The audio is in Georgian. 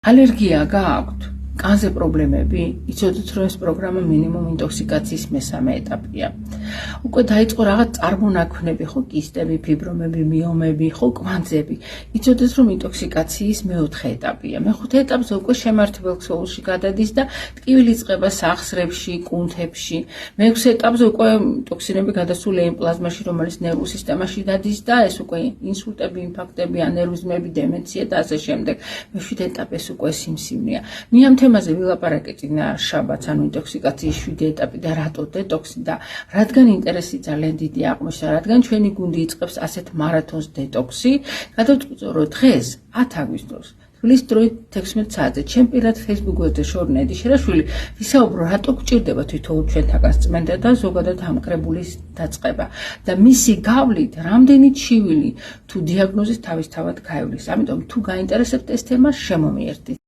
ალერგია გააქვთ, კანზე პრობლემები, იცოდეთ რომ ეს პროგრამა მინიმუმ ინტოქსიკაციის მესამე ეტაპია. უკვე დაიწყო რაღაც წარმონაქმნები, ხო, კისტები, ფიბრომები, მიომები, ხო, კვანძები. იცოდეთ რომ ინტოქსიკაციის მეოთხე ეტაპია. მეხუთე ეტაპზე უკვე შემართებელ ქსოვილში გადადის და ტკივილი წყება სახსრებში, კუნთებში. მეექვსე ეტაპზე უკვე ტოქსინები გადასული პლაზმაში, რომელიც ნერვულ სისტემაში დადის და ეს უკვე ინსულტები, ინფარქტები, ანევრიზმები, დემენცია და ასე შემდეგ. მეშვიდე ეტაპი ეს უკვე სიმსივნეა. მე ამ თემაზე ვილაპარაკე წინა შაბათს, ანუ ინტოქსიკაციის 7 ეტაპი და რატო დეტოქსი და რადგან ინტერესი ძალიან დიდი აღმოჩნდა, რადგან ჩვენი გუნდი იწყებს ასეთ მარათონს დეტოქსი, გადავწყვიტე რომ დღეს 10 აგვისტოს თბილის დროით 16 საათზე ჩემ პირად Facebook-ზე შორნა ედიშერაშვილი ვისაუბრო რატო გჭირდება თვითონ ჩვენთაგან წმენდა და ზოგადად ამკრებულის დაწყება და მისი გავლით რამდენი ჩივილი თუ დიაგნოზის თავისთავად გაივლის. ამიტომ თუ გაინტერესებთ ეს თემა შემომიერთდით.